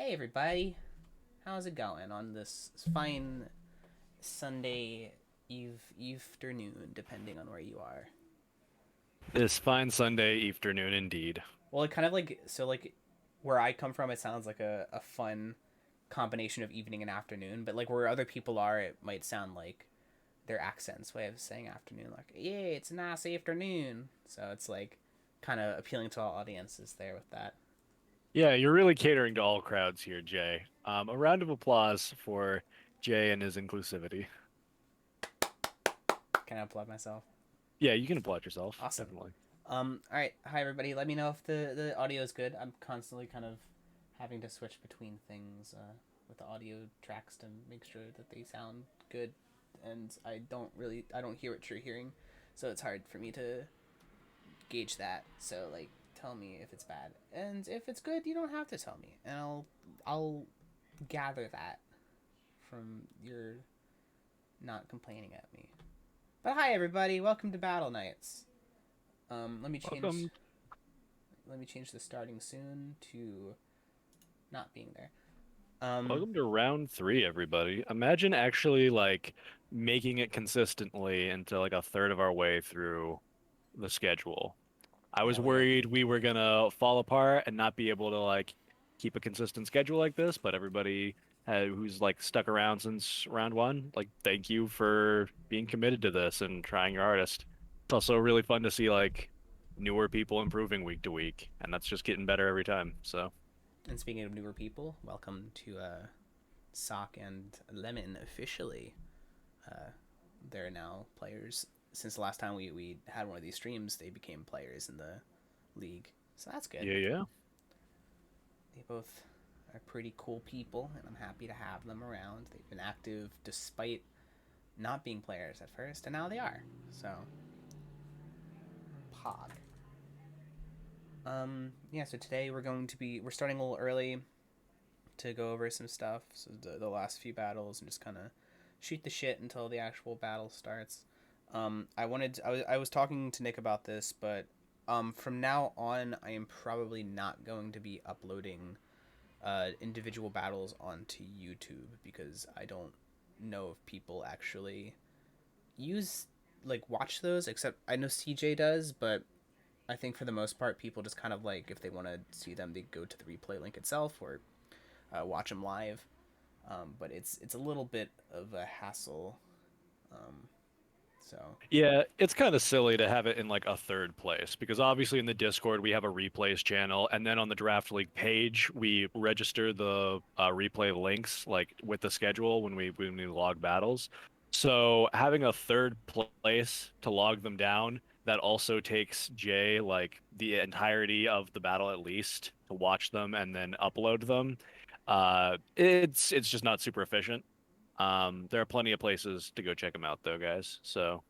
Hey everybody, how's it going on this fine Sunday afternoon, depending on where you are? This fine Sunday afternoon indeed. Well, it kind of like where I come from, it sounds like a fun combination of evening and afternoon, but like where other people are, it might sound like their accent's way of saying afternoon, like yeah, it's a nice afternoon. So it's like kind of appealing to all audiences there with that. Yeah, you're really catering to all crowds here, Jay. A round of applause for Jay and his inclusivity. Can I applaud myself? Yeah, you can applaud yourself, Awesome. definitely. All right. Hi, everybody. Let me know if the audio is good. I'm constantly kind of having to switch between things with the audio tracks to make sure that they sound good, and I don't hear what you're hearing, so it's hard for me to gauge that. So like, tell me if it's bad, and if it's good, you don't have to tell me, and I'll gather that from your not complaining at me. But hi, everybody. Welcome to Battle Nights. Let me change Welcome, the starting soon to not being there. welcome to round three, everybody. Imagine actually like making it consistently into like a third of our way through the schedule. I was Hell yeah. worried we were gonna fall apart and not be able to like keep a consistent schedule like this, but everybody who's like stuck around since round one, like thank you for being committed to this and trying your hardest. It's also really fun to see like newer people improving week to week, and that's just getting better every time. So And speaking of newer people, welcome to Sock and Lemon officially. Uh, they're now players. Since the last time we had one of these streams, they became players in the league. So that's good. yeah, yeah. They both are pretty cool people, and I'm happy to have them around. They've been active despite not being players at first, and now they are. So, Pog. Yeah, so today we're starting a little early to go over some stuff, so the last few battles, and just kind of shoot the shit until the actual battle starts. I was talking to Nick about this, but from now on, I am probably not going to be uploading individual battles onto YouTube because I don't know if people actually use watch those. Except I know CJ does, but I think for the most part, people just kind of like if they want to see them, they go to the replay link itself or watch them live. But it's a little bit of a hassle. Um, so Yeah, it's kind of silly to have it in like a third place because obviously in the Discord we have a replays channel, and then on the Draft League page we register the replay links like with the schedule when we log battles. So having a third place to log them down that also takes Jay like the entirety of the battle at least to watch them and then upload them. It's just not super efficient. There are plenty of places to go check them out though, guys. So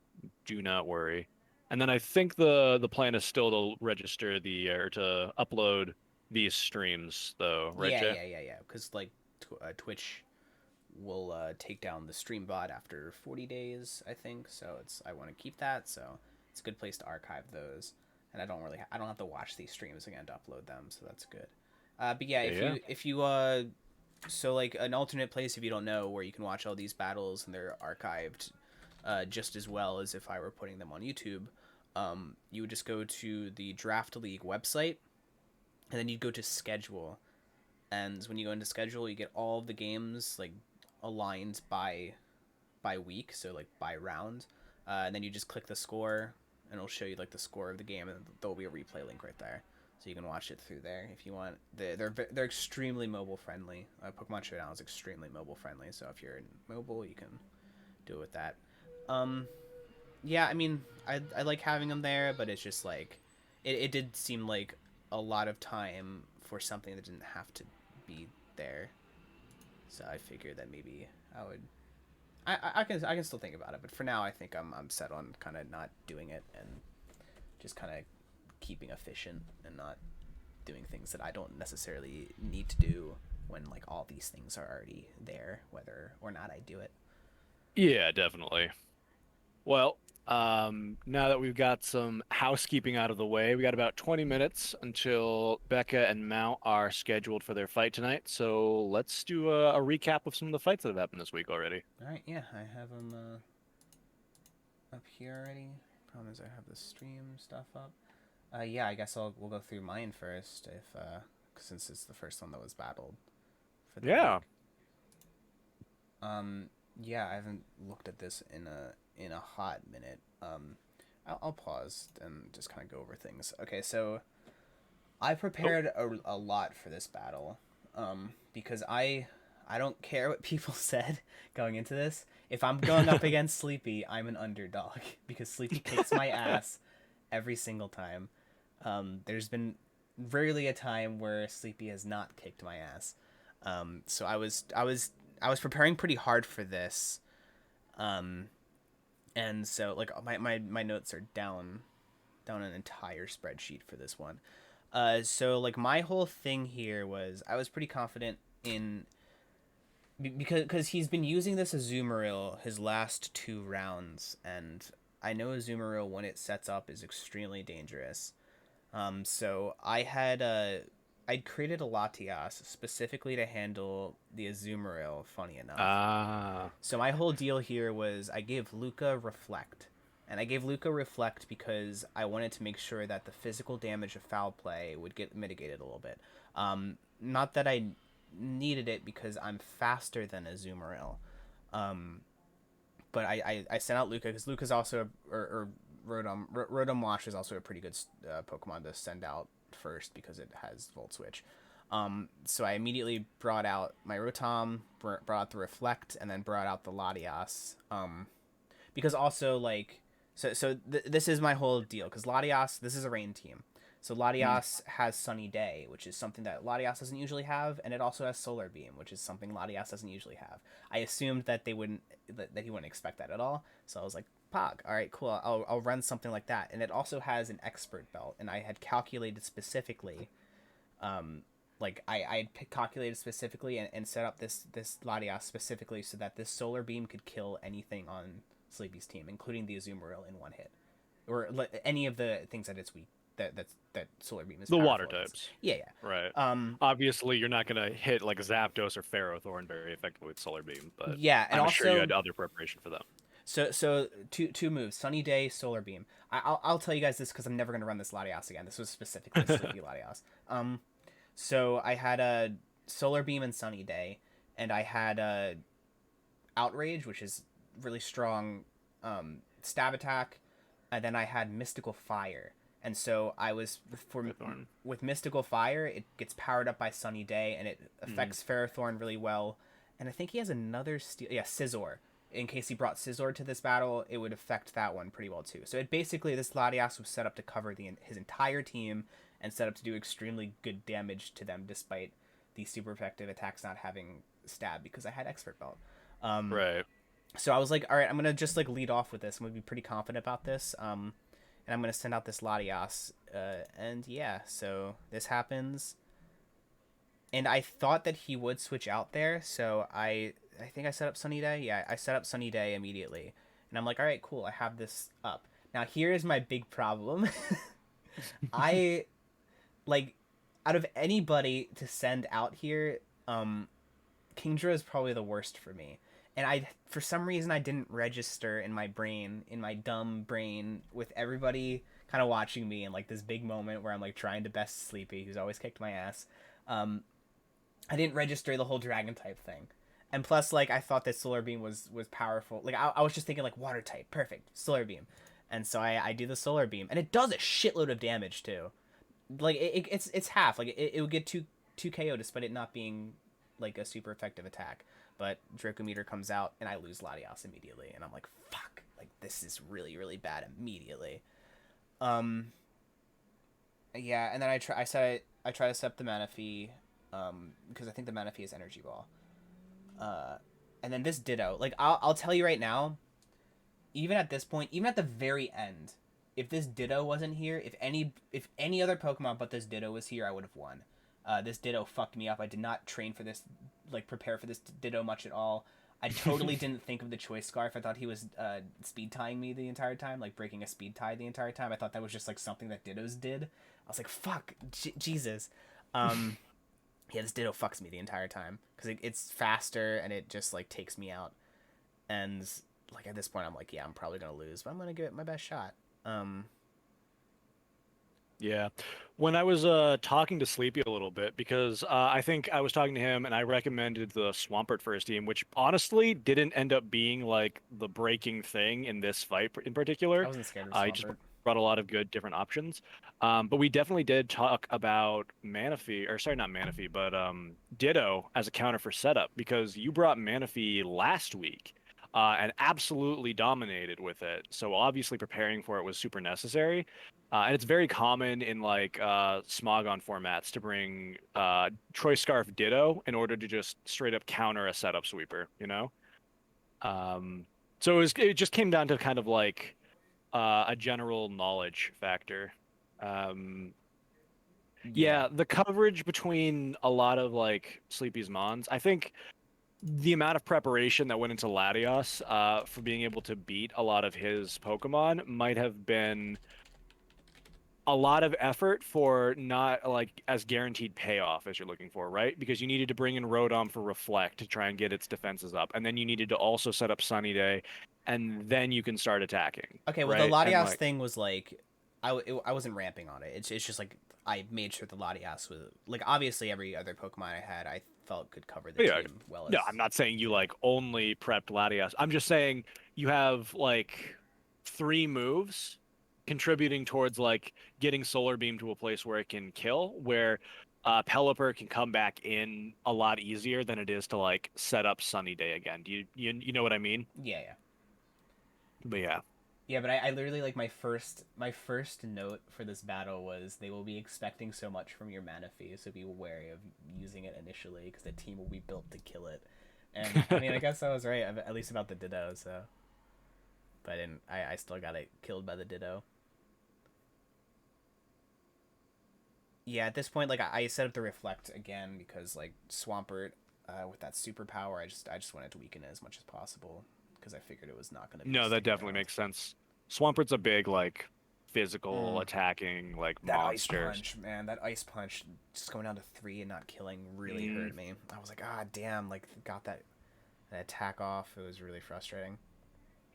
do not worry. And then I think the plan is still to register the or to upload these streams though, right, yeah, Jay? yeah. Because Twitch will take down the stream bot after 40 days, I think. So I want to keep that. So it's a good place to archive those, and I don't have to watch these streams again to upload them. So that's good. But yeah, Yeah, yeah. if you so like an alternate place if you don't know where you can watch all these battles and they're archived just as well as if I were putting them on YouTube. You would just go to the Draft League website, and then you'd go to schedule. And when you go into schedule, you get all of the games like aligned by week, so like by round. And then you just click the score, and it'll show you like the score of the game, and there'll be a replay link right there, so you can watch it through there if you want. They're extremely mobile friendly. Pokemon Showdown is extremely mobile friendly, so if you're in mobile, you can do it with that. Um, yeah, I mean, I like having them there, but it's just like it did seem like a lot of time for something that didn't have to be there. So I figured that maybe I would. I can still think about it, but for now I think I'm set on kind of not doing it and just kind of keeping efficient and not doing things that I don't necessarily need to do when like all these things are already there, whether or not I do it. Yeah, definitely. Well, Now that we've got some housekeeping out of the way, we got about 20 minutes until Becca and Mount are scheduled for their fight tonight. So let's do a recap of some of the fights that have happened this week already. All right, yeah, I have them up here already. Problem is I have the stream stuff up. Yeah, I guess we'll go through mine first, if since it's the first one that was battled for the Yeah. week. Yeah, I haven't looked at this in a hot minute. I'll pause and just kind of go over things. Okay, so I Oh, prepared a lot for this battle, because I don't care what people said going into this. If I'm going up against Sleepy, I'm an underdog because Sleepy kicks my ass every single time. There's been rarely a time where Sleepy has not kicked my ass. So I was preparing pretty hard for this. Um, and so like my notes are down an entire spreadsheet for this one. So like my whole thing here was I was pretty confident in because he's been using this Azumarill his last 2 rounds, and I know Azumarill when it sets up is extremely dangerous. So I'd created a Latias specifically to handle the Azumarill. Funny enough, ah, so my whole deal here was I gave Luca Reflect. And I gave Luca Reflect because I wanted to make sure that the physical damage of foul play would get mitigated a little bit. Not that I needed it because I'm faster than Azumarill. Um, but I sent out Luca because Luca's also or Rotom Wash is also a pretty good Pokemon to send out first because it has Volt Switch. So I immediately brought out my Rotom, brought out the Reflect, and then brought out the Latias. Because also like this is my whole deal because Latias, this is a rain team. So mm, Latias has Sunny Day, which is something that Latias doesn't usually have, and it also has Solar Beam, which is something Latias doesn't usually have. I assumed that that he wouldn't expect that at all, so I was like, Pog, all right, cool. I'll run something like that, and it also has an Expert Belt, and I had calculated specifically, like I had calculated specifically and set up this Latias specifically so that this Solar Beam could kill anything on Sleepy's team, including the Azumarill in one hit, or any of the things that it's weak that Solar Beam is the water powerful against. types. Yeah, yeah. Right. Um, Obviously, you're not going to hit like Zapdos or Ferrothorn very effectively with Solar Beam, but yeah, and I'm sure you also had other preparation for them. so two moves: Sunny Day, Solar Beam. I'll tell you guys this because I'm never gonna run this Latias again. This was specifically a Sleepy Latias. So I had a Solar Beam and Sunny Day, and I had a Outrage, which is really strong stab attack, and then I had Mystical Fire. And so I was for Ferrothorn. with Mystical Fire, it gets powered up by Sunny Day, and it Mm. affects Ferrothorn really well. And I think he has another steel, yeah, Scizor. In case he brought Scizor to this battle, it would affect that one pretty well too. So it basically this Latias was set up to cover his entire team and set up to do extremely good damage to them, despite the super effective attacks not having stab because I had Expert Belt. Um, Right. so I was like, all right, I'm gonna just like lead off with this. I'm gonna be pretty confident about this. And I'm gonna send out this Latias. And yeah, so this happens. And I thought that he would switch out there, so I think I set up Sunny Day. Yeah, I set up Sunny Day immediately, and I'm like, all right, cool. I have this up. Now here is my big problem. I like out of anybody to send out here, Kingdra is probably the worst for me. And I, for some reason, I didn't register in my brain, in my dumb brain, with everybody kind of watching me in like this big moment where I'm like trying to best Sleepy, who's always kicked my ass. Um, I didn't register the whole dragon type thing. And plus, like I thought that Solar Beam was powerful. Like I was just thinking like water type, perfect Solar Beam, and so I do the Solar Beam, and it does a shitload of damage too. Like it's half. Like it would get two KO despite it not being like a super effective attack. But Dracometer comes out, and I lose Latias immediately, and I'm like, fuck, like this is really bad immediately. Um, yeah, and then I try to set up the Manaphy, because I think the Manaphy is Energy Ball. Uh, and then this Ditto, like I'll tell you right now, even at this point, even at the very end, if this Ditto wasn't here, if any other Pokemon but this Ditto was here, I would have won. This Ditto fucked me up. I did not train for this, like prepare for this Ditto much at all. I totally didn't think of the choice scarf. I thought he was speed tying me the entire time, like breaking a speed tie the entire time. I thought that was just like something that Dittos did. I was like, fuck, Jesus. Um, yeah, this Ditto fucks me the entire time because it's faster and it just like takes me out. And like at this point, I'm like, yeah, I'm probably gonna lose, but I'm gonna give it my best shot. Um, Yeah. When I was talking to Sleepy a little bit, because I think I was talking to him and I recommended the Swampert for his team, which honestly didn't end up being like the breaking thing in this fight in I particular. wasn't scared of He just Swampert. brought a lot of good different options. But we definitely did talk about Manaphy, or sorry, not Manaphy, but Ditto as a counter for setup, because you brought Manaphy last week. And absolutely dominated with it. So obviously preparing for it was super necessary. And it's very common in like Smogon formats to bring Choice Scarf Ditto in order to just straight up counter a setup sweeper, you know? Um, it just came down to kind of like a general knowledge factor. Um, Yeah. yeah, the coverage between a lot of like Sleepy's Mons, I think the amount of preparation that went into Latios for being able to beat a lot of his Pokemon might have been a lot of effort for not like as guaranteed payoff as you're looking for, right? Because you needed to bring in Rotom for Reflect to try and get its defenses up, and then you needed to also set up Sunny Day, and then you can start attacking, Okay, well, the right? And Latias like, thing was like, I wasn't ramping on it. It's just like I made sure the Latias was like obviously every other Pokemon I had I felt could cover the yeah, team well no, as I'm not saying you yeah. like only prepped Latias. I'm just saying you have like three moves contributing towards like getting Solar Beam to a place where it can kill, where Pelipper can come back in a lot easier than it is to like set up Sunny Day again. Do you know what I mean? Yeah, yeah. But yeah. Yeah, but I literally like my first note for this battle was they will be expecting so much from your Manaphy, so be wary of using it initially because the team will be built to kill it. And I mean, I guess I was right at least about the Ditto. So, but I didn't. I still got it killed by the Ditto. Yeah, at this point, like I set up the Reflect again because like Swampert, with that superpower, I just wanted to weaken it as much as possible because I figured it was not going to be No, that sticking definitely around. makes sense. Swampert's a big like physical Mm. attacking like That ice monster. punch, man, that ice punch, just going down to 3 and not killing really Mm. hurt me. I was like, ah, damn, like got that attack off. It was really frustrating.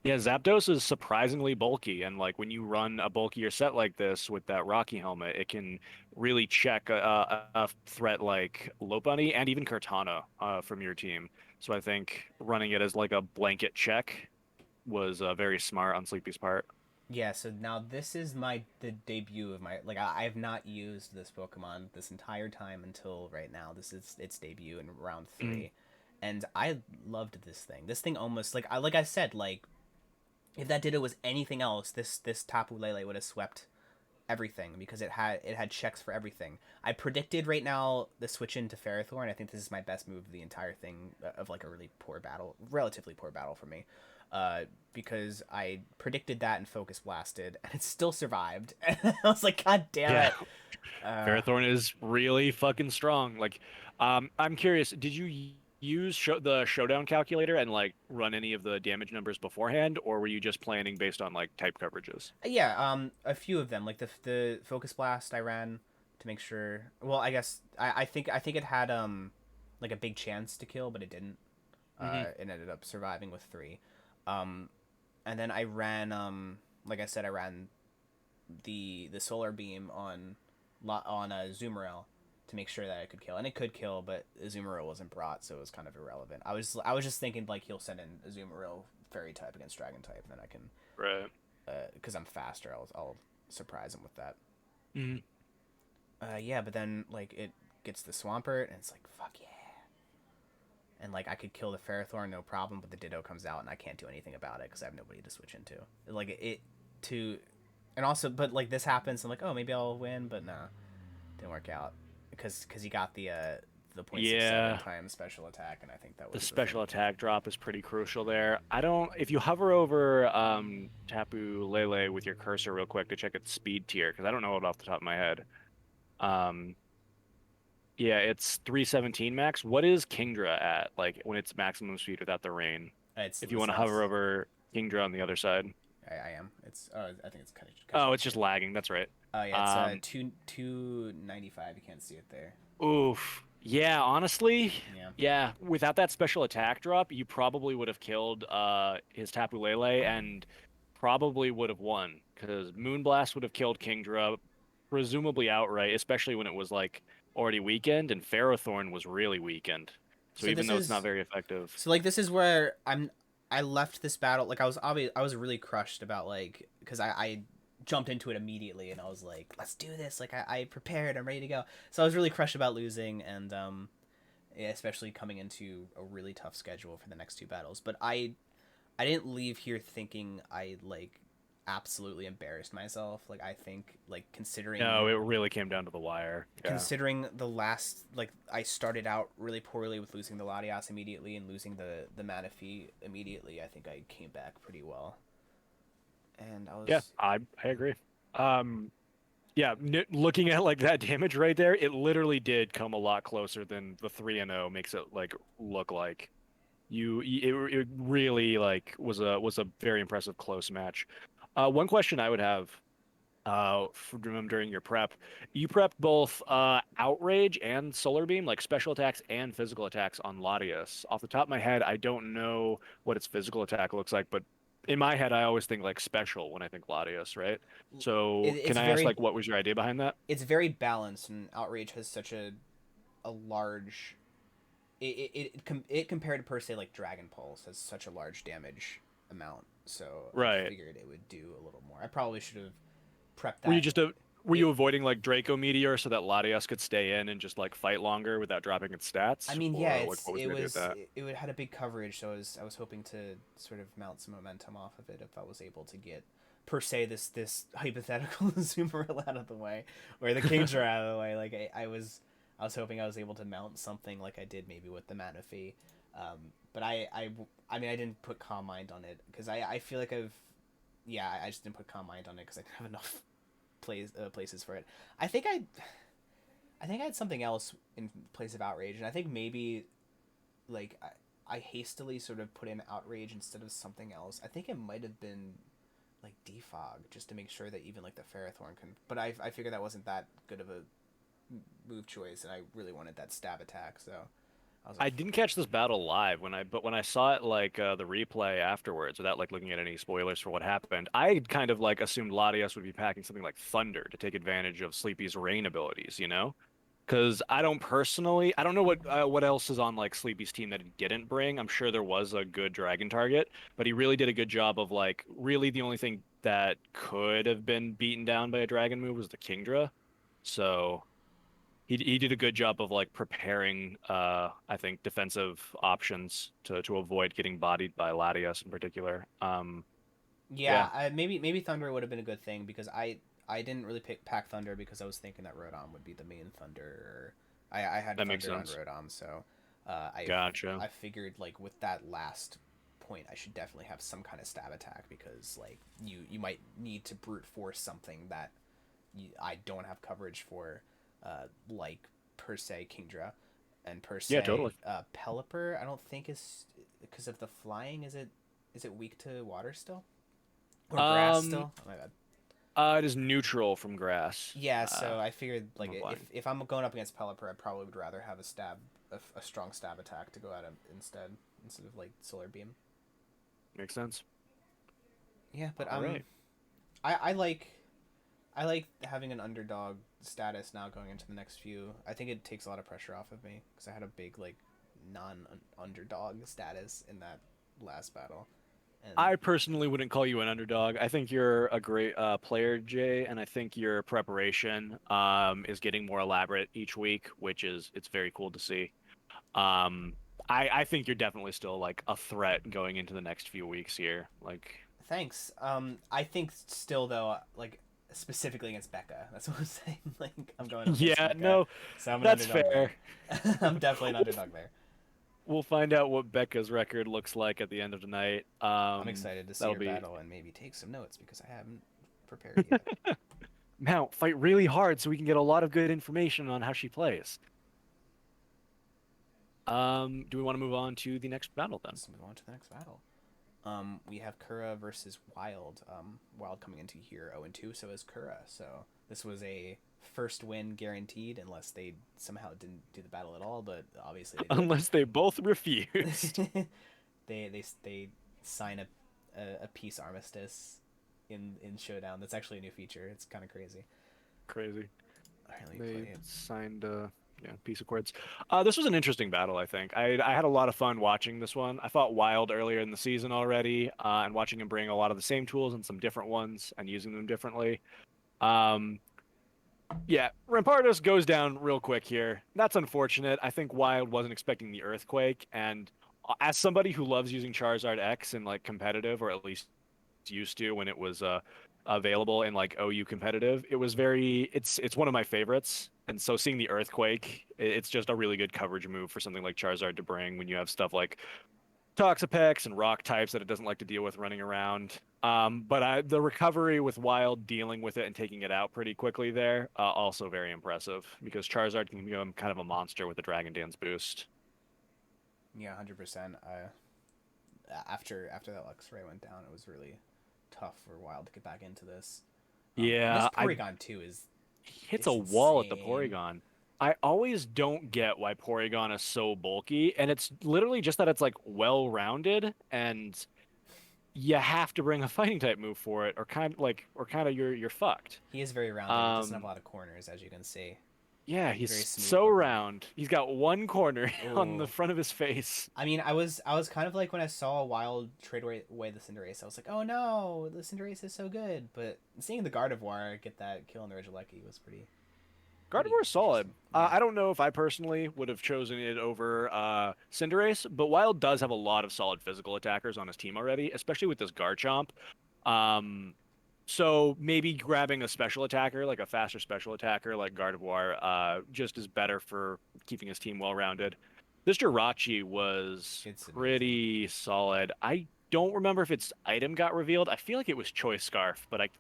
Yeah, Zapdos is surprisingly bulky, and like when you run a bulkier set like this with that Rocky helmet, it can really check a threat like Lopunny and even Cortana from your team. So I think running it as like a blanket check was very smart on Sleepy's part. Yeah, so now this is the debut of my like I have not used this Pokemon this entire time until right now. This is its debut in round Mm. 3, and I loved this thing. This thing almost like I said, like if that Ditto was anything else, this Tapu Lele would have swept everything because it had checks for everything. I predicted right now the switch into Ferrothorn. I think this is my best move of the entire thing of like a really poor battle, relatively poor battle for me. Because I predicted that and Focus Blasted, and it still survived. And I was like, God damn Yeah, it! Uh, Ferrothorn is really fucking strong. Like, I'm curious, did you use the showdown calculator and like run any of the damage numbers beforehand, or were you just planning based on like type coverages? yeah, a few of them, like the Focus Blast, I ran to make sure. Well, I guess I think it had like a big chance to kill, but it didn't. Hmm. It ended up surviving with 3. Um, and then I ran like I said, I ran the solar beam on a Zoomerel to make sure that it could kill, and it could kill, but Azumarill wasn't brought, so it was kind of irrelevant. I was just thinking like he'll send in Azumarill fairy type against dragon type, then I can Right. because I'm faster. I'll surprise him with that. Hmm. Yeah, but then like it gets the Swampert, and it's like fuck yeah. And like I could kill the Ferrothorn no problem, but the Ditto comes out and I can't do anything about it because I have nobody to switch into. Like it to, and also, but like this happens, I'm like, oh maybe I'll win, but nah, didn't work out because he got the 0.67 Yeah, times special attack, and I think that the was the thing. special attack drop is pretty crucial there. I don't, if you hover over Tapu Lele with your cursor real quick to check its speed tier, because I don't know it off the top of my head. Um, Yeah, it's 317 max. What is Kingdra at? Like when it's maximum speed without the rain? It's If you this want to hover last. over Kingdra on the other side. I am. It's. I think it's catching Oh, up it's to just it. lagging. That's right. Oh yeah, it's Um, 295. You can't see it there. Oof. Yeah, honestly, Yeah. yeah. Without that special attack drop, you probably would have killed his Tapu Lele and probably would have won because Moonblast would have killed Kingdra, presumably outright, especially when it was like already weakened and Ferrothorn was really weakened. So So even this though it's not is. very effective. So like this is where I left this battle like I was really crushed about like because I jumped into it immediately and I was like let's do this like I prepared I'm ready to go so I was really crushed about losing and yeah, especially coming into a really tough schedule for the next two battles but I didn't leave here thinking I like absolutely embarrassed myself like I think like No, it really came down to the wire. Yeah. considering the last like I started out really poorly with losing the Latias immediately and losing the Manaphy immediately, I think I came back pretty well. And I Yeah, was I agree. Um, Yeah, looking at like that damage right there, it literally did come a lot closer than the 3 and 0 makes it like look like. It really like was a very impressive close match. One question I would have from during your prep, you prepped both outrage and solar beam, like special attacks and physical attacks on Latias. Off the top of my head, I don't know what its physical attack looks like, but in my head, I always think like special when I think Latias, right? So can it's I ask very like what was your idea behind that? it's very balanced and Outrage has such a large it compared to per se like Dragon Pulse has such a large damage amount. So I Right. figured it would do a little more. I probably should have prepped Were you that just a were it you avoiding like Draco Meteor so that Latias could stay in and just like fight longer without dropping its I stats? mean, yeah, Or like what was the idea with that? it had a big coverage, so I was hoping to sort of mount some momentum off of it if I was able to get per se this hypothetical Azumarill out of the way, or the Kings are out of the way. Like I was hoping I was able to mount something like I did maybe with the Manaphy, but I mean I didn't put Calm Mind on it because I feel like I just didn't put Calm Mind on it because I didn't have enough places for it. I think I think I had something else in place of outrage, and I think maybe like I hastily sort of put in outrage instead of something else. I think it might have been like defog just to make sure that even like the Ferrothorn can. But I figured that wasn't that good of a move choice, and I really wanted that stab attack, so I was like, I didn't catch this battle live but when I saw it like the replay afterwards, without like looking at any spoilers for what happened, I kind of like assumed Latias would be packing something like Thunder to take advantage of Sleepy's rain abilities, you know? Because I don't know what else is on like Sleepy's team that he didn't bring. I'm sure there was a good dragon target, but he really did a good job of like really the only thing that could have been beaten down by a dragon move was the Kingdra. So he did a good job of like preparing I think defensive options to avoid getting bodied by Latias in particular. yeah, Yeah, maybe Thunder would have been a good thing because I didn't really pick pack Thunder because I was thinking that Rodon would be the main Thunder. I had that makes Thunder on sense. Rodon, so Gotcha. I figured like with that last point, I should definitely have some kind of stab attack because like you might need to brute force something that I don't have coverage for, like per se Kingdra, and per Yeah, se totally. Pelipper. I don't think is because of the flying. Is it weak to water still or grass Um, still? Oh my god. it is neutral from grass. Yeah, so I figured From like applying. if I'm going up against Pelipper, I probably would rather have a a strong stab attack to go at him instead of like Solar Beam. Makes sense. Yeah, but All right. I I like having an underdog status now going into the next few. I think it takes a lot of pressure off of me because I had a big like non underdog status in that last battle, and I personally wouldn't call you an underdog. I think you're a great player, Jay, and I think your preparation is getting more elaborate each week, which is it's very cool to see. Um, I think you're definitely still like a threat going into the next few weeks here. Like, thanks. I think still though like specifically against Becca. That's what I'm saying. Like I'm going up against yeah, Becca, no, so I'm an that's underdog there. fair. I'm definitely an underdog there. We'll find out what Becca's record looks like at the end of the night. I'm excited to see That'll her be battle and maybe take some notes because I haven't prepared yet. Mount fight really hard so we can get a lot of good information on how she plays. Do we want to move on to the next battle then? Let's move on to the next battle. We have Kura versus Wild. Wild coming into here 0-2, so is Kura. So this was a first win guaranteed, unless they somehow didn't do the battle at all. But obviously Unless they both refused. they did. They sign a peace armistice in Showdown. That's actually a new feature. It's kind of crazy. Crazy. All right, let me They play it. signed peace accords. This was an interesting battle, I think. I had a lot of fun watching this one. I fought Wild earlier in the season already, and watching him bring a lot of the same tools and some different ones and using them differently. Um, yeah, Rampardos goes down real quick here. That's unfortunate. I think Wild wasn't expecting the earthquake, and as somebody who loves using Charizard X in like competitive, or at least used to when it was available in like OU competitive, it's one of my favorites. And so seeing the earthquake, it's just a really good coverage move for something like Charizard to bring when you have stuff like Toxapex and rock types that it doesn't like to deal with running around. The recovery with Wild dealing with it and taking it out pretty quickly there, also very impressive because Charizard can become kind of a monster with the Dragon Dance boost. Yeah, 100%. After that Luxray went down, it was really tough for Wild to get back into this. And this Yeah, I Porygon too is hits a it's wall at the insane. Porygon. I always don't get why Porygon is so bulky, and it's literally just that it's like well-rounded, and you have to bring a fighting type move for it, or kind of you're fucked. He is very rounded. He doesn't have a Um, lot of corners, as you can see. yeah, Very he's smooth so looking. round. He's got one corner on the Oh, front of his face. I mean, I was kind of like when I saw a Wild trade away the Cinderace, I was like, oh no, the Cinderace is so good. But seeing the Gardevoir get that kill on the Regieleki was pretty Gardevoir is solid. interesting. Yeah, I don't know if I personally would have chosen it over Cinderace, but Wild does have a lot of solid physical attackers on his team already, especially with this Garchomp. Um, so maybe grabbing a special attacker, like a faster special attacker like Gardevoir, just is better for keeping his team well-rounded. This Jirachi was it's amazing. pretty solid. I don't remember if its item got revealed. I feel like it was Choice Scarf, but I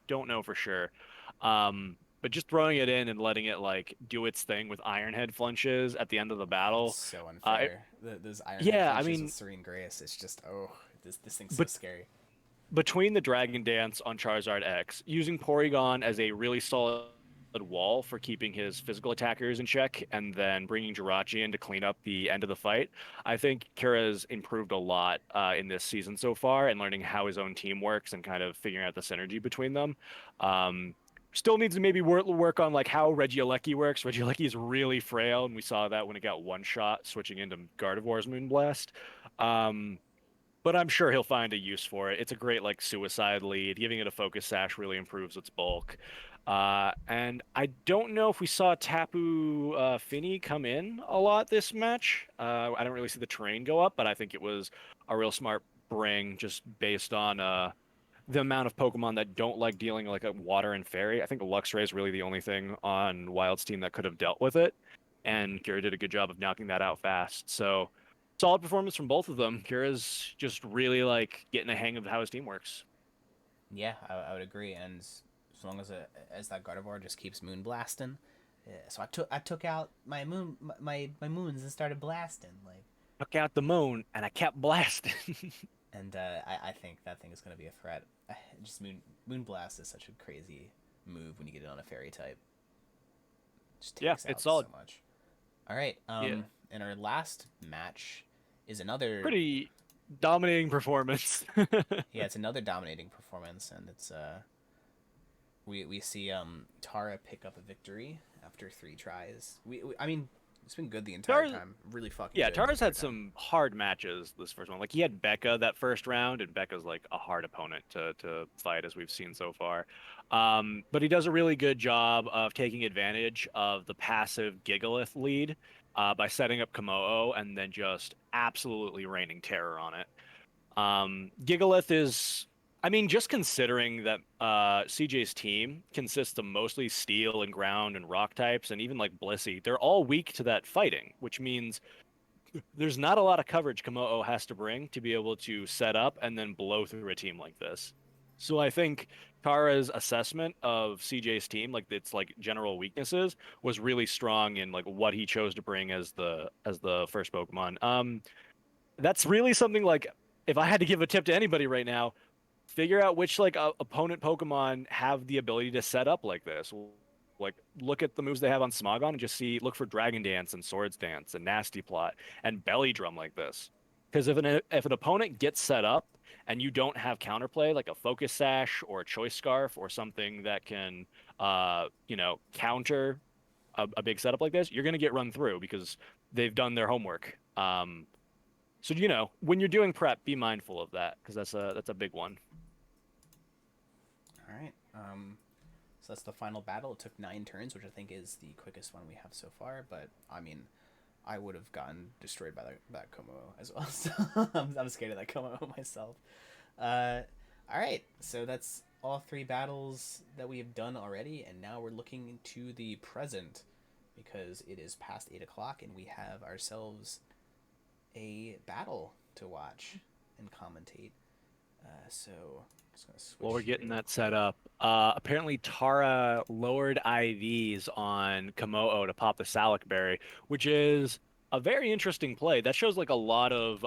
don't know for sure. But just throwing it in and letting it like do its thing with Iron Head flinches at the end of the It's battle. so It, unfair. Those Iron Head yeah, I flinches with mean, Serene Grace. It's just this thing's so but scary. between the Dragon Dance on Charizard X, using Porygon as a really solid wall for keeping his physical attackers in check, and then bringing Jirachi in to clean up the end of the fight, I think Kira's improved a lot in this season so far, and learning how his own team works and kind of figuring out the synergy between them. Um, Still needs to maybe work on like how Regieleki works. Regieleki is really frail, and we saw that when it got one shot switching into Gardevoir's Moonblast. Um, but I'm sure he'll find a use for it. It's a great like suicide lead. Giving it a focus sash really improves its bulk. And I don't know if we saw Tapu Fini come in a lot this match. I don't really see the terrain go up, but I think it was a real smart bring just based on the amount of Pokemon that don't like dealing like a water and fairy. I think Luxray is really the only thing on Wild's team that could have dealt with it, and Kira did a good job of knocking that out fast. So solid performance from both of them. Kira's just really like getting a hang of how his team works. Yeah, I would agree. And as long as that Gardevoir just keeps moon blasting, yeah, so I took out my my moons and started blasting like, Took out the moon and I kept blasting. and I think that thing is gonna be a threat. Just moon blast is such a crazy move when you get it on a fairy type. Just Yeah, takes it's out so solid. much. All right. Yeah, And our last match is another. pretty dominating performance. Yeah, it's another dominating performance, and it's we see Tara pick up a victory after 3 tries. I mean, it's been good the entire Tars, time. Really fucking yeah, good the Tara's entire had time. some hard matches this first one. Like he had Becca that first round, and Becca's like a hard opponent to fight as we've seen so far. But he does a really good job of taking advantage of the passive Gigalith lead by setting up Komodo and then just absolutely raining terror on it. Gigalith is, I mean, just considering that CJ's team consists of mostly steel and ground and rock types, and even like Blissey, they're all weak to that fighting, which means there's not a lot of coverage Komodo has to bring to be able to set up and then blow through a team like this. So I think Tara's assessment of CJ's team, like its like general weaknesses, was really strong in like what he chose to bring as the first Pokemon. That's really something like if I had to give a tip to anybody right now, figure out which like opponent Pokemon have the ability to set up like this. Like look at the moves they have on Smogon and just see look for Dragon Dance and Swords Dance and Nasty Plot and Belly Drum like this. Because if an opponent gets set up and you don't have counterplay like a Focus Sash or a Choice Scarf or something that can counter a big setup like this, you're gonna get run through because they've done their homework. So when you're doing prep, be mindful of that because that's a big one. All right. So that's the final battle. It took 9 turns, which I think is the quickest one we have so far. But I mean, I would have gotten destroyed by that Komo as well. So I'm scared of that Komo myself. Uh, all right. So that's all 3 battles that we have done already, and now we're looking into the present because it is past 8 o'clock, and we have ourselves a battle to watch and commentate. So I'm just gonna While we're switch getting here. that set up, apparently Tara lowered IVs on Komodo to pop the Salic Berry, which is a very interesting play. That shows like a lot of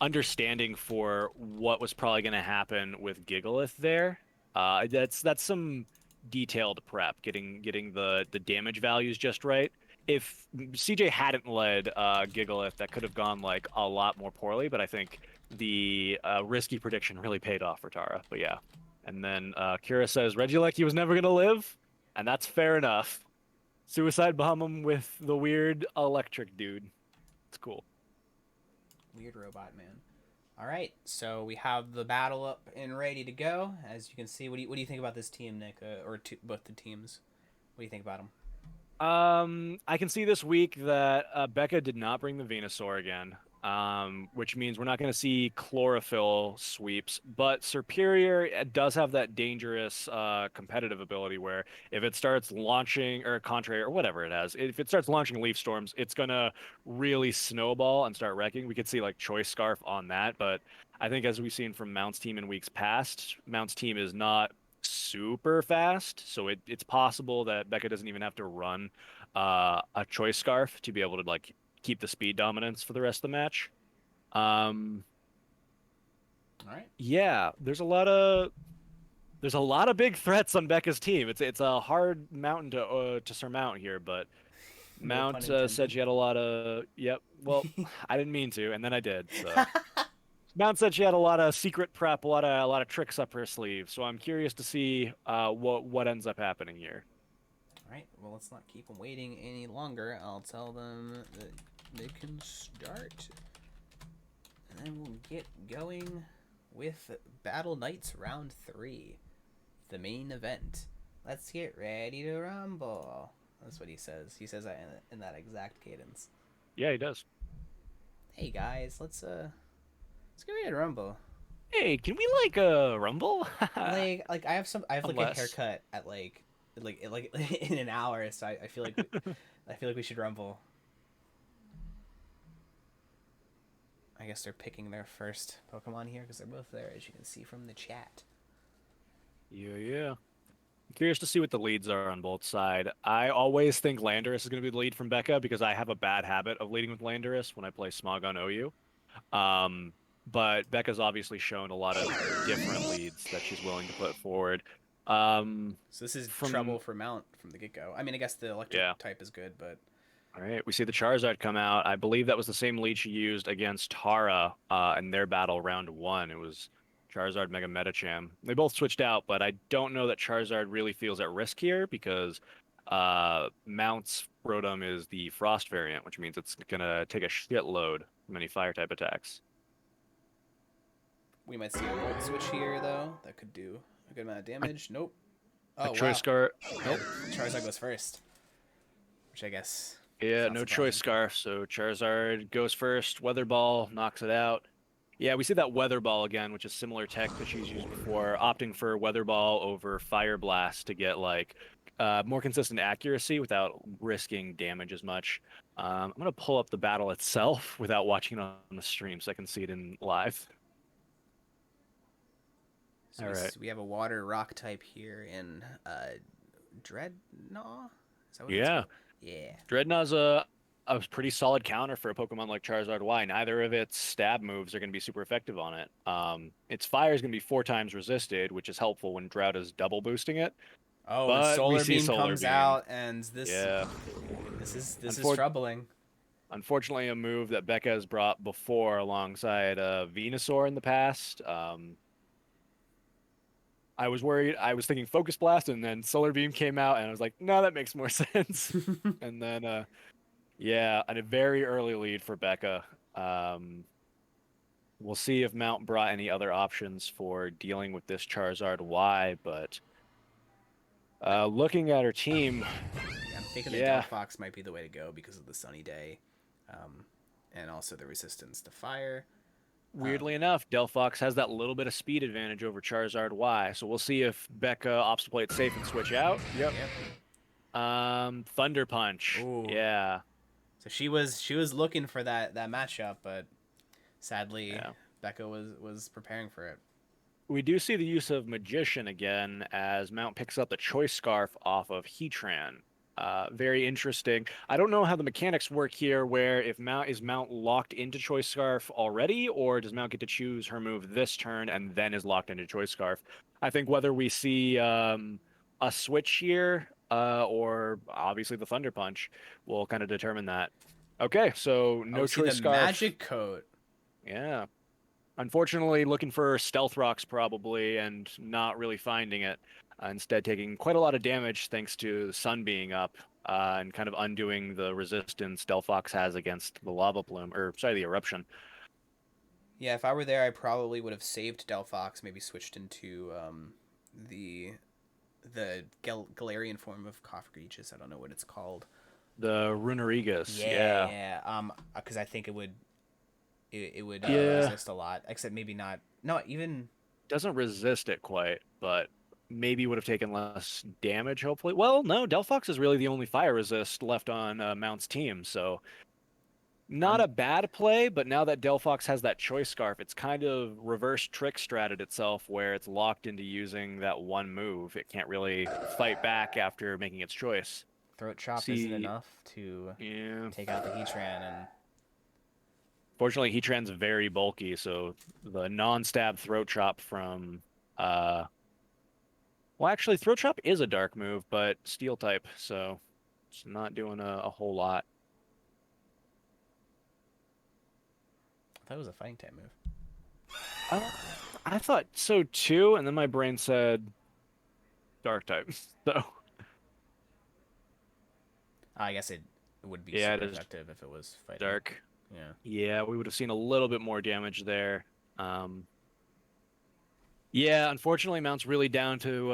understanding for what was probably going to happen with Gigalith there. That's some detailed prep, getting the damage values just right. If CJ hadn't led Gigalith, that could have gone like a lot more poorly, but I think the risky prediction really paid off for Tara. But yeah. And then Kira says Regieleki was never going to live, and that's fair enough. Suicide bomb him with the weird electric dude. It's cool. Weird robot man. All right, so we have the battle up and ready to go. As you can see, what do you think about this team, Nick, or both the teams? What do you think about them? I can see this week that Becca did not bring the Venusaur again, which means we're not going to see chlorophyll sweeps. But Superior does have that dangerous competitive ability where if it starts launching, or contrary, or whatever it has, if it starts launching leaf storms, it's going to really snowball and start wrecking. We could see like Choice Scarf on that, but I think as we've seen from Mount's team in weeks past, Mount's team is not super fast, so it's possible that Becca doesn't even have to run a choice scarf to be able to like keep the speed dominance for the rest of the match. Um, All right, yeah, there's a lot of big threats on Becca's team. It's a hard mountain to surmount here, but no pun Mount said intended. she had a lot of yep. Well, I didn't mean to, and then I did. So Mount said she had a lot of secret prep, a lot of tricks up her sleeve. So I'm curious to see what ends up happening here. All right, well, let's not keep them waiting any longer. I'll tell them that they can start, and then we'll get going with Battle Knights Round 3, the main event. Let's get ready to rumble. That's what he says. He says that in that exact cadence. Yeah, he does. Hey guys, let's get ready to rumble. Hey, can we like rumble? Like I have like a Unless. haircut at like in an hour, so I feel like we should rumble. I guess they're picking their first Pokemon here because they're both there, as you can see from the chat. Yeah. I'm curious to see what the leads are on both side. I always think Landorus is going to be the lead from Becca because I have a bad habit of leading with Landorus when I play Smog on OU. Um, but Becca's obviously shown a lot of different leads that she's willing to put forward. Um, So this is trouble from for Mount from the get go. I mean, I guess the electric yeah. type is good, but All right, we see the Charizard come out. I believe that was the same lead she used against Tara in their battle round one. It was Charizard Mega Medicham. They both switched out, but I don't know that Charizard really feels at risk here because Mount's Rotom is the Frost variant, which means it's gonna take a shitload from any fire type attacks. we might see a Volt Switch here though. That could do a good amount of A, damage. Nope. a Oh choice wow. scar. Yeah, Nope. the Charizard goes first, which I guess is Yeah, not no choice surprising. scarf. So Charizard goes first. Weather Ball knocks it out. Yeah, we see that Weather Ball again, which is similar tech that she's used before, opting for Weather Ball over Fire Blast to get like more consistent accuracy without risking damage as much. I'm gonna pull up the battle itself without watching it on the stream so I can see it in live. So All right. we have a water rock type here in Dreadnought. Is that what it's Yeah. called? Yeah. Dreadnought's a pretty solid counter for a Pokemon like Charizard Y. Neither of its stab moves are going to be super effective on it. Its fire is going to be 4 times resisted, which is helpful when Drought is double boosting it. Oh, and But we Solar see Beam Solar comes Beam. out, and Yeah. this is Unfor troubling. Unfortunately, a move that Becca has brought before alongside Venusaur in the past. I was worried. I was thinking Focus Blast, and then Solar Beam came out, and I was like, no, that makes more sense. And then, yeah, and a very early lead for Becca. Um, we'll see if Mount brought any other options for dealing with this Charizard Y, but looking at her team, Yeah, I'm thinking the yeah, Delphox might be the way to go because of the sunny day, um, and also the resistance to fire. weirdly enough, Delphox has that little bit of speed advantage over Charizard Y. So we'll see if Becca opts to play it safe and switch out. Yep. Yep. Thunder Punch. Ooh. Yeah. So she was looking for that matchup, but sadly, Yeah. Becca was preparing for it. We do see the use of Magician again as Mount picks up the Choice Scarf off of Heatran. Very interesting. I don't know how the mechanics work here, where if Mount locked into Choice Scarf already, or does Mount get to choose her move this turn and then is locked into Choice Scarf? I think whether we see a switch here, or obviously the Thunder Punch, will kind of determine that. Okay, so Oh, no we see the Choice Scarf. magic coat. Yeah. Unfortunately, looking for Stealth Rocks probably and not really finding it. Instead, taking quite a lot of damage thanks to the sun being up and kind of undoing the resistance Delphox has against the lava plume, or sorry, the eruption. Yeah, if I were there, I probably would have saved Delphox, maybe switched into the Galarian form of Cofagrigus. I don't know what it's called. The Runerigus, Yeah, yeah. yeah. Because I think it would Yeah, resist a lot. Except maybe not. No, even doesn't resist it quite, but maybe would have taken less damage, hopefully. Well, no, Delphox is really the only fire resist left on Mount's team, so not I'm a bad play, but now that Delphox has that choice scarf, it's kind of reverse trick stratted itself where it's locked into using that one move. It can't really fight back after making its choice. Throat chop isn't See, enough to yeah. take out the Heatran, and Fortunately, Heatran's very bulky, so the non-stab throat chop from uh well actually throat chop is a dark move, but steel type, so it's not doing a whole lot. I thought it was a fighting type move. Uh, I thought so too, and then my brain said dark type. So I guess it would be yeah, it super is effective if it was fighting. dark. Yeah. Yeah, we would have seen a little bit more damage there. Yeah, unfortunately, Mount's really down to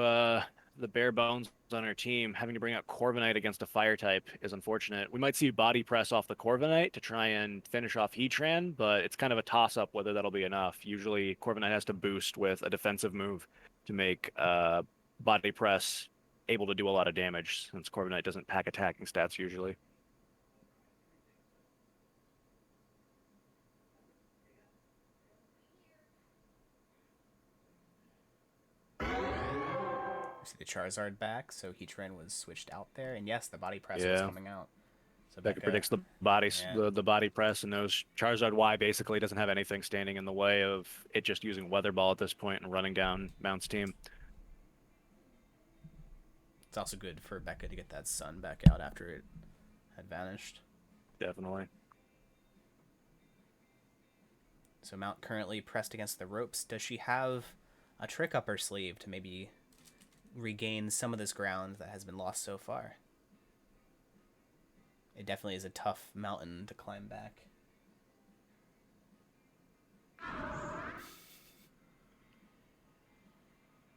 the bare bones on our team. Having to bring out Corviknight against a fire type is unfortunate. We might see body press off the Corviknight to try and finish off Heatran, but it's kind of a toss-up whether that'll be enough. Usually, Corviknight has to boost with a defensive move to make body press able to do a lot of damage, since Corviknight doesn't pack attacking stats usually. We see the Charizard back, so Heatran was switched out there, and yes, the body press was Yeah. coming out. So Becca Becca, predicts the body yeah, the body press and knows Charizard Y basically doesn't have anything standing in the way of it just using Weather Ball at this point and running down Mount's team. it's also good for Becca to get that sun back out after it had vanished. Definitely. So Mount currently pressed against the ropes. Does she have a trick up her sleeve to maybe regain some of this ground that has been lost so far? It definitely is a tough mountain to climb back.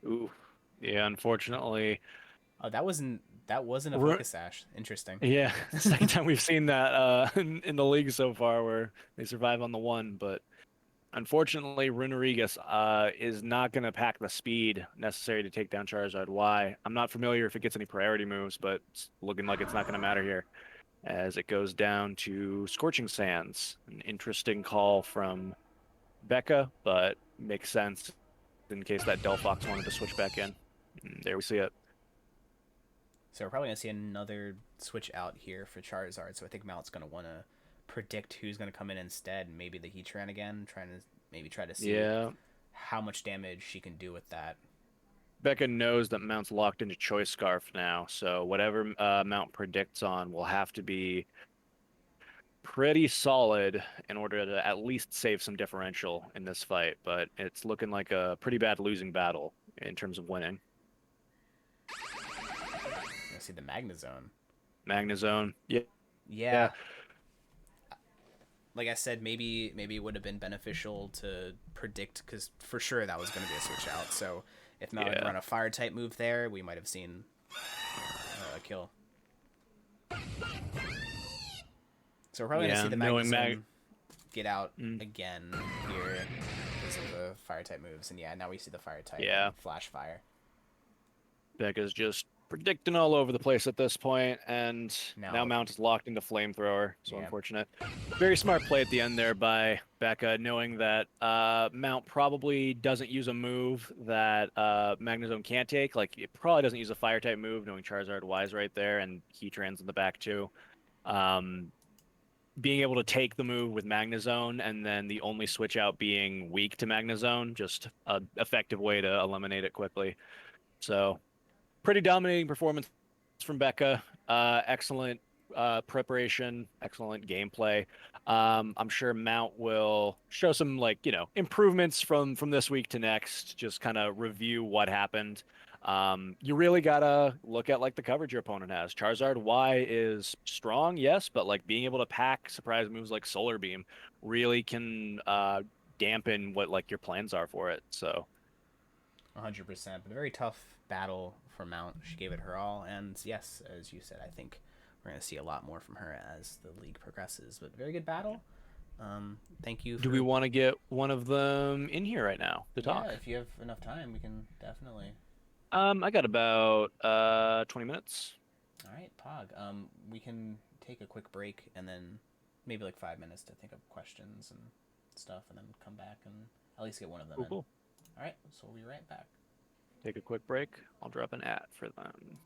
Ooh. Yeah, unfortunately. Oh, that wasn't a Ru- focus sash. Interesting. yeah, second time we've seen that in the league so far where they survive on the one, but unfortunately Runerigus is not going to pack the speed necessary to take down Charizard Y. I'm not familiar if it gets any priority moves, but it's looking like it's not going to matter here, as it goes down to Scorching Sands. An interesting call from Becca, but makes sense in case that Delphox wanted to switch back in. There we see it. So we're probably gonna see another switch out here for Charizard. So I think Mount's gonna want to predict who's gonna come in instead. Maybe the Heatran again, trying to maybe try to see Yeah. how much damage she can do with that. Becca knows that Mount's locked into Choice Scarf now, so whatever Mount predicts on will have to be pretty solid in order to at least save some differential in this fight. But it's looking like a pretty bad losing battle in terms of winning. Gonna see the Magnezone. Magnezone, yeah, yeah, Yeah, like I said, maybe it would have been beneficial to predict because for sure that was going to be a switch out. So if Mount had yeah, run a fire type move there, we might have seen a kill. So we're probably going to see yeah. the Knowing Mag, Magnezone get out mm, again here because of the fire type moves, and yeah, now we see the fire type yeah, flash fire. Becca's just predicting all over the place at this point, and now Now, Mount is locked into Flamethrower. So yeah, unfortunate. Very smart play at the end there by Becca, knowing that Mount probably doesn't use a move that Magnezone can't take. Like, it probably doesn't use a Fire type move, knowing Charizard Wise right there, and Heatran's in the back too. Um, Being able to take the move with Magnezone, and then the only switch out being weak to Magnezone, just a effective way to eliminate it quickly. So pretty dominating performance from Becca. Excellent preparation, excellent gameplay. I'm sure Mount will show some improvements from this week to next. Just kind of review what happened. You really gotta look at like the coverage your opponent has. Charizard Y is strong, yes, but like being able to pack surprise moves like Solar Beam really can dampen what like your plans are for it. So 100%. But a very tough battle for Mount. She gave it her all, and yes, as you said, I think we're going to see a lot more from her as the league progresses. But very good battle. Thank you do we for. want to get one of them in here right now to Yeah, talk? if you have enough time, we can definitely. I got about 20 minutes. All right, Pog. We can take a quick break and then maybe like 5 minutes to think of questions and stuff, and then come back and at least get one of them Cool, in. cool. All right, so we'll be right back. Take a quick break. I'll drop an ad for them.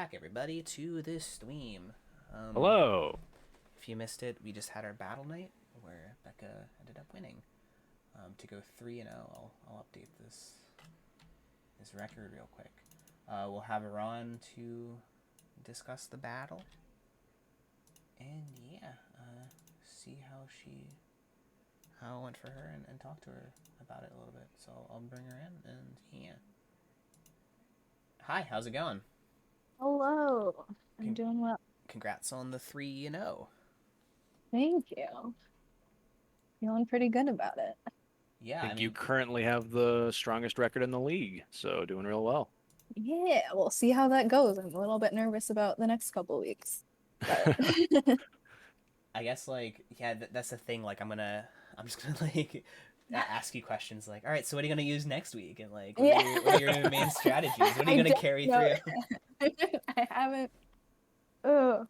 back, everybody, to this stream. Um, Hello. if you missed it, we just had our battle night where Becca ended up winning. To go 3-0, I'll update this record real quick. We'll have her on to discuss the battle, and yeah, see how it went for her, and talk to her about it a little bit. So I'll bring her in, and yeah. Hi, how's it going? Hello. I'm Con- doing well. congrats on the 3-0. Thank you. Feeling pretty good about it. Yeah, I I think you mean, currently have the strongest record in the league, so doing real well. Yeah, we'll see how that goes. I'm a little bit nervous about the next couple weeks, but I guess like yeah, that's the thing. Like I'm just gonna like ask you questions like, all right, so what are you gonna use next week, and like, yeah, what are your main strategies? What are you I gonna don't carry know. through? I haven't. Oh,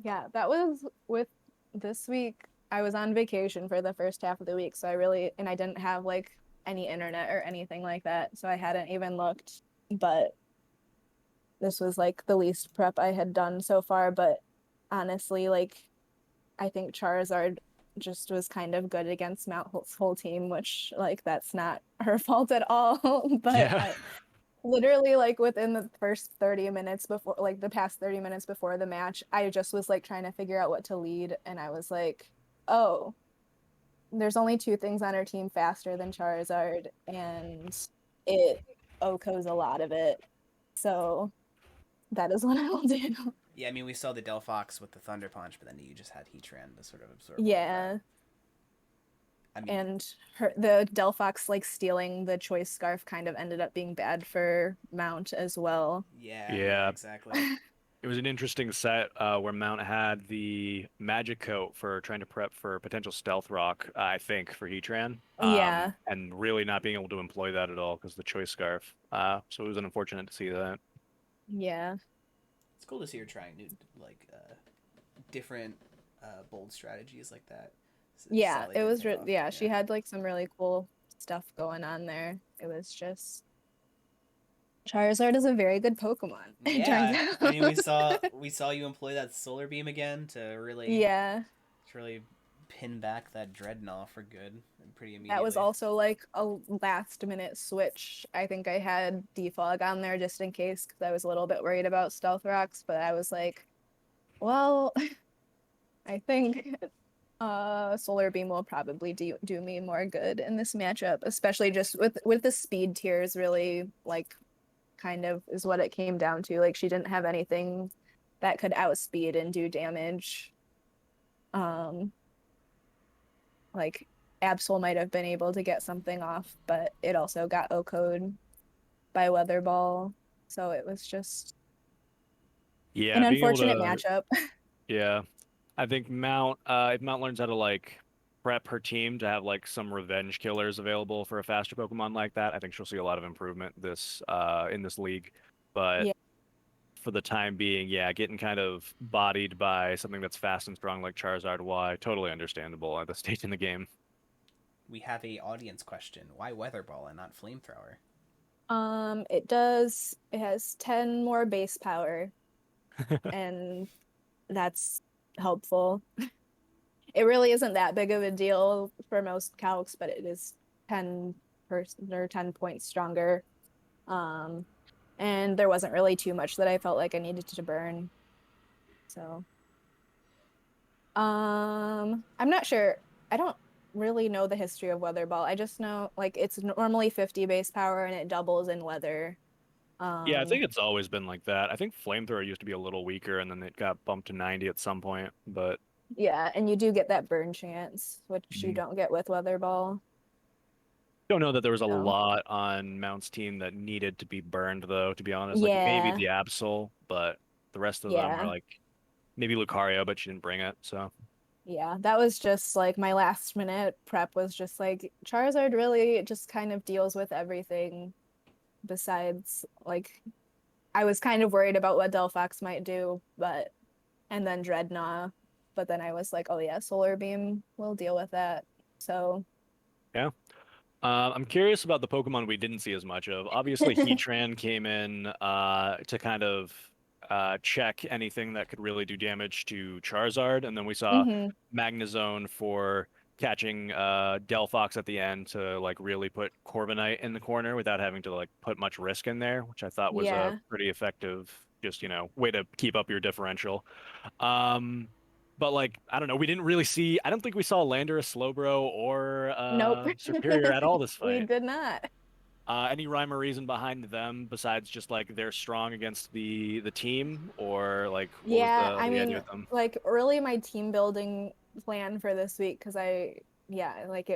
yeah, that was with this week. I was on vacation for the first half of the week, so I didn't have like any internet or anything like that, so I hadn't even looked. But this was like the least prep I had done so far, but honestly, like I think Charizard just was kind of good against Mount Holt's whole team, which like that's not her fault at all. But Yeah. I literally like within the first 30 minutes before like the past 30 minutes before the match, I just was like trying to figure out what to lead and I was like, "Oh, there's only two things on her team faster than Charizard and it OHKOs a lot of it. So that is what I will do." Yeah, I mean, we saw the Delphox with the Thunder Punch, but then you just had Heatran to sort of absorb all of that. Yeah. I mean, And the Delphox like stealing the choice scarf kind of ended up being bad for Mount as well. yeah, Yeah. exactly. It was an interesting set where Mount had the magic coat for trying to prep for potential stealth rock, I think, for Heatran, Yeah, and really not being able to employ that at all because the choice scarf. So it was unfortunate to see that. yeah, It's cool to see her trying new like different bold strategies like that. yeah. Slightly It didn't was pay off. yeah. Yeah. She had like some really cool stuff going on there. It was just Charizard is a very good Pokemon. It turns Yeah, I mean, we out. saw we saw you employ that Solar Beam again Yeah, to really pin back that Dreadnought for good and pretty that was immediately. also like a last minute switch. I think I had Defog on there just in case because I was a little bit worried about Stealth Rocks, but I was like, well, I think Solar Beam will probably do me more good in this matchup, especially just with the speed tiers really like kind of is what it came down to. Like she didn't have anything that could outspeed and do damage. Um like Absol might have been able to get something off, but it also got OHKO'd by Weather Ball. So it was just an Yeah, being able unfortunate to, matchup. yeah, I think Mount, if Mount learns how to like prep her team to have like some revenge killers available for a faster Pokemon like that, I think she'll see a lot of improvement this in this league. But Yeah. for the time being, yeah, getting kind of bodied by something that's fast and strong like Charizard Y, totally understandable at this stage in the game. We have a audience question: why Weather Ball and not Flamethrower? It has 10 more base power and that's helpful. It really isn't that big of a deal for most calcs, but it is 10 person or 10 points stronger. Um, and there wasn't really too much that I felt like I needed to burn. So, I'm not sure. I don't really know the history of Weather Ball. I just know like it's normally 50 base power and it doubles in weather. Yeah, I Um, think it's always been like that. I think Flamethrower used to be a little weaker and then it got bumped to 90 at some point, but yeah, and you do get that burn chance, which you mm, don't get with Weather Ball. don't know that there was a So, lot on Mount's team that needed to be burned though, to be honest. Like maybe yeah, the Absol, but the rest of them are yeah. like maybe Lucario, but she didn't bring it, so Yeah, that was just like my last minute prep was just like Charizard really just kind of deals with everything besides like I was kind of worried about what Delphox might do, but and then Dreadnought, but then I was like, oh yeah, Solar Beam will deal with that. So yeah. I'm curious about the Pokemon we didn't see as much of. Obviously, Heatran came in to kind of check anything that could really do damage to Charizard, and then we saw Mm-hmm. Magnezone for catching Delphox at the end to like really put Corviknight in the corner without having to like put much risk in there, which I thought was a Yeah. pretty effective, just way to keep up your differential. Um, but like I don't know, we didn't really see. I don't think we saw Landorus, Slowbro, or Nope. Superior at all this We fight. did not. Any rhyme or reason behind them besides just like they're strong against the team, or like what was Yeah, I the idea mean, with them? like really my team building plan for this week, because yeah, like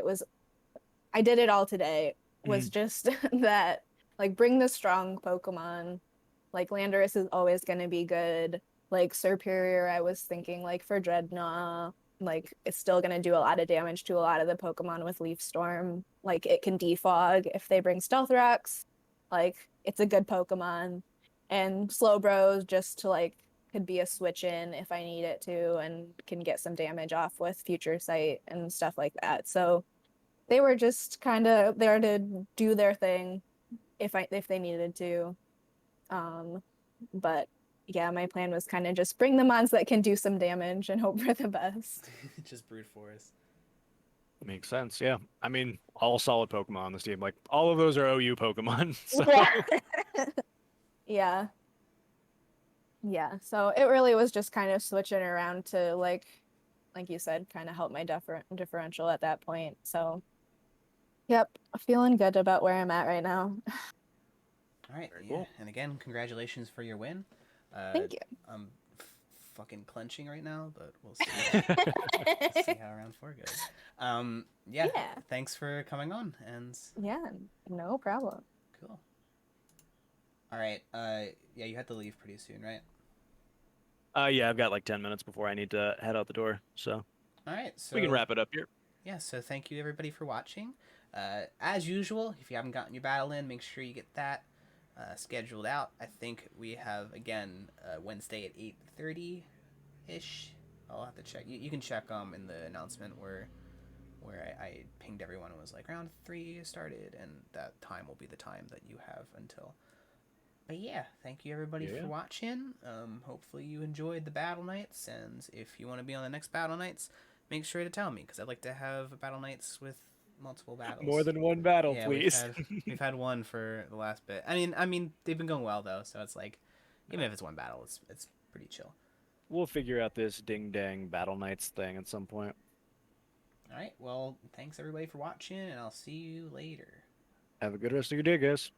I did it all today, was Mhm. just that, like, bring the strong Pokemon. Like, Landorus is always going to be good. Like, Superior, I was thinking, like, for Dreadnought, like, it's still going to do a lot of damage to a lot of the Pokemon with Leaf Storm. Like, it can defog if they bring Stealth Rocks. Like, it's a good Pokemon. And Slowbro just to, like, could be a switch in if I need it to and can get some damage off with Future Sight and stuff like that. So, they were just kind of there to do their thing if they needed to. Um, but yeah, my plan was kind of just bring the mons that can do some damage and hope for the best. Just brute force. Makes sense. Yeah. I mean, all solid Pokemon on this team. Like all of those are OU Pokemon. So Yeah. Yeah. Yeah. So it really was just kind of switching around to like you said, kind of help my differential at that point. So yep, feeling good about where I'm at right now. All right, very yeah, cool. and again, congratulations for your win. Thank you. I'm fucking clenching right now, but we'll see. We'll see how round 4 goes. Yeah, Yeah. thanks for coming on, and Yeah, no problem. cool. All right, yeah, you have to leave pretty soon, right? Yeah, I've got like 10 minutes before I need to head out the door. So All right, we can so wrap it up here. yeah, so thank you everybody for watching. As usual, if you haven't gotten your battle in, make sure you get that scheduled out. I think we have again Wednesday at 8:30 ish. I'll have to check. You can check in the announcement where I pinged everyone and was like round 3 started, and that time will be the time that you have until. But yeah, thank you everybody Yeah. for watching. Hopefully you enjoyed the battle nights, and if you want to be on the next battle nights, make sure to tell me because I'd like to have battle nights with multiple battles. More than one battle, Yeah, please. we've had one for the last bit. I mean they've been going well though, so it's like even if it's one battle, it's pretty chill. We'll figure out this ding dang battle nights thing at some point. All right, well, thanks everybody for watching, and I'll see you later. Have a good rest of your day, guys.